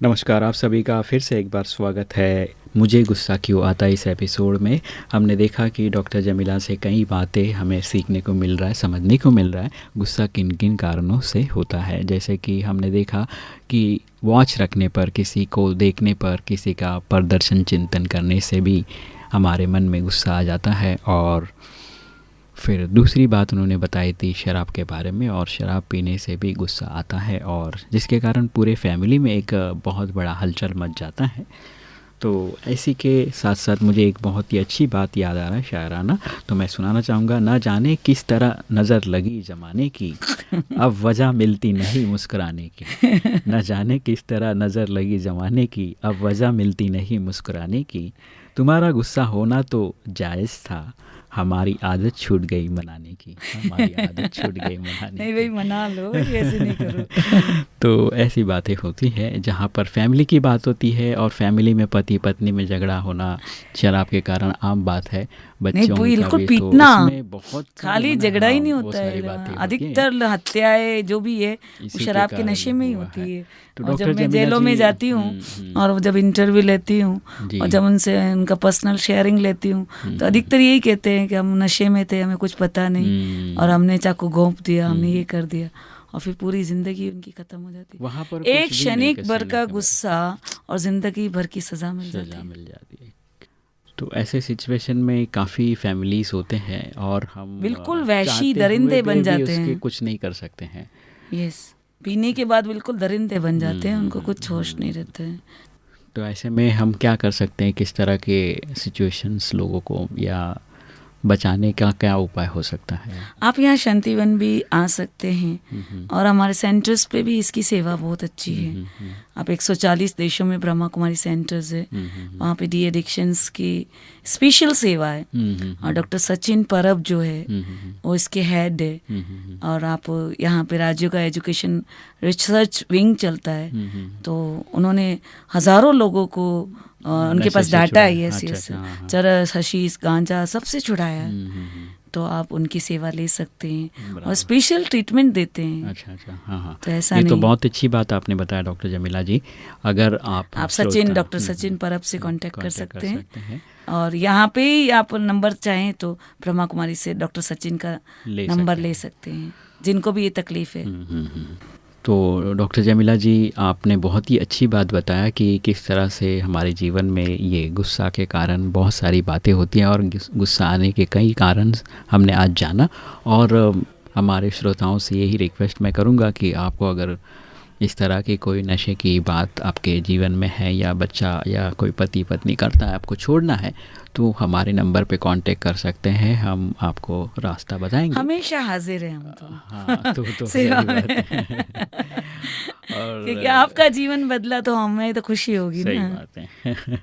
नमस्कार, आप सभी का फिर से एक बार स्वागत है। मुझे गुस्सा क्यों आता है इस एपिसोड में। हमने देखा कि डॉक्टर जमीला से कई बातें हमें सीखने को मिल रहा है, समझने को मिल रहा है गुस्सा किन किन कारणों से होता है। जैसे कि हमने देखा कि वॉच रखने पर, किसी को देखने पर, किसी का प्रदर्शन चिंतन करने से भी हमारे मन में गुस्सा आ जाता है। और फिर दूसरी बात उन्होंने बताई थी शराब के बारे में, और शराब पीने से भी गुस्सा आता है और जिसके कारण पूरे फैमिली में एक बहुत बड़ा हलचल मच जाता है। तो इसी के साथ साथ मुझे एक बहुत ही अच्छी बात याद आ रहा है, शायराना, तो मैं सुनाना चाहूँगा। ना जाने किस तरह नज़र लगी ज़माने की, अब वजह मिलती नहीं मुस्कुराने की। न जाने किस तरह नज़र लगी ज़माने की, अब वजह मिलती नहीं मुस्कुराने की। तुम्हारा गुस्सा होना तो जायज़ था, हमारी आदत छूट गई मनाने की। हमारी आदत छूट गई मनाने नहीं की। भाई, मना लो, ऐसे नहीं करो। तो ऐसी बातें होती हैं जहाँ पर फैमिली की बात होती है, और फैमिली में पति पत्नी में झगड़ा होना शराब के कारण आम बात है। नहीं, बच्चों का बिल्कुल भी तो पीटना, उसमें बहुत सारी खाली झगड़ा हाँ, ही नहीं वो होता सारी है। बातें होती हैं अधिकतर हत्याएं जो भी है वो इसी के शराब के कारण नशे में ही हुआ है। होती है। तो और जब डॉक्टर मैं जमीला जेलों जी में जाती हूँ और जब इंटरव्यू लेती हूँ जी और जब उनसे उनका पर्सनल शेयरिंग लेती हूँ तो अधिकतर यही कहते हैं कि हम नशे में थे, हमें कुछ पता नहीं और हमने चाकू घोंप दिया, हमने ये कर दिया, और फिर पूरी जिंदगी उनकी खत्म हो जाती वहाँ पर है। कुछ एक भी नहीं क्षणिक भर कहने का के बाद गुस्सा और जिंदगी भर की सजा मिल जाती सजा है। मिल जाती है। तो ऐसे सिचुएशन में काफ़ी फैमिलीज होते हैं और हम बिल्कुल वैशी चाहते हुए दरिंदे बन भी जाते उसके हैं। कुछ नहीं कर सकते हैं। यस, पीने के बाद बिल्कुल दरिंदे बन जाते हैं, उनको कुछ होश नहीं रहते हैं। तो ऐसे में हम क्या कर सकते हैं, किस तरह के सिचुएशंस लोगों को या बचाने का क्या उपाय हो सकता है? आप यहाँ शांतिवन भी आ सकते हैं और हमारे सेंटर्स पे भी इसकी सेवा बहुत अच्छी है। आप 140 देशों में ब्रह्मा कुमारी सेंटर्स है, वहाँ पे डी एडिक्शंस की स्पेशल सेवा है। और डॉक्टर सचिन परब जो है वो इसके हेड है। और आप यहाँ पे राज्यों का एजुकेशन रिसर्च विंग चलता है, तो उन्होंने हजारों लोगों को उनके पास डाटा है, यस यस, चरस, हशीश, गांजा सबसे छुड़ाया है। तो आप उनकी सेवा ले सकते हैं और स्पेशल ट्रीटमेंट देते हैं। अच्छा, हाँ। तो ऐसा ये नहीं, तो बहुत अच्छी बात आपने बताया डॉक्टर जमीला जी। अगर आप सचिन, डॉक्टर सचिन परब से कांटेक्ट कर सकते हैं। और यहाँ पे ही आप नंबर चाहें तो ब्रह्मा कुमारी से डॉक्टर सचिन का नंबर ले सकते हैं, जिनको भी ये तकलीफ है। तो डॉक्टर जमीला जी, आपने बहुत ही अच्छी बात बताया कि किस तरह से हमारे जीवन में ये गुस्सा के कारण बहुत सारी बातें होती हैं, और गुस्सा आने के कई कारण हमने आज जाना। और हमारे श्रोताओं से यही रिक्वेस्ट मैं करूँगा कि आपको अगर इस तरह की कोई नशे की बात आपके जीवन में है, या बच्चा या कोई पति पत्नी करता है, आपको छोड़ना है, तो हमारे नंबर पे कांटेक्ट कर सकते हैं, हम आपको रास्ता बताएंगे। हमेशा हाजिर हैं हम तो। हाँ, तो सेवा सही बात है। और क्योंकि आपका जीवन बदला तो हमें तो खुशी होगी सही ना। बात है।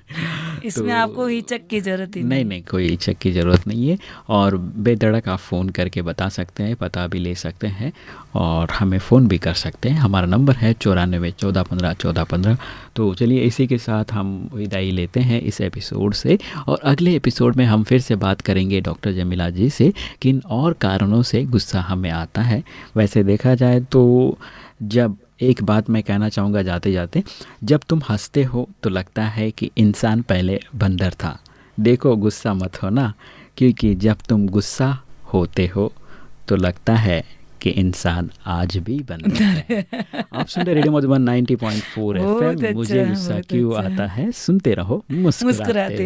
इसमें तो आपको हिचक की जरूरत ही नहीं, कोई हिचक की ज़रूरत नहीं है। और बेधड़क आप फ़ोन करके बता सकते हैं, पता भी ले सकते हैं, और हमें फ़ोन भी कर सकते हैं। हमारा नंबर है 94 14 15 14 15। तो चलिए, इसी के साथ हम विदाई लेते हैं इस एपिसोड से, और अगले एपिसोड में हम फिर से बात करेंगे डॉक्टर जमीला जी से किन और कारणों से गुस्सा हमें आता है। वैसे देखा जाए तो जब एक बात मैं कहना चाहूँगा जाते जाते, जब तुम हंसते हो तो लगता है कि इंसान पहले बंदर था। देखो, गुस्सा मत होना, क्योंकि जब तुम गुस्सा होते हो तो लगता है कि इंसान आज भी बंदर है। आप सुन रहे रेडियो मधुबन 90.4 FM। मुझे गुस्सा क्यों आता है, सुनते रहो मुस्कुराते।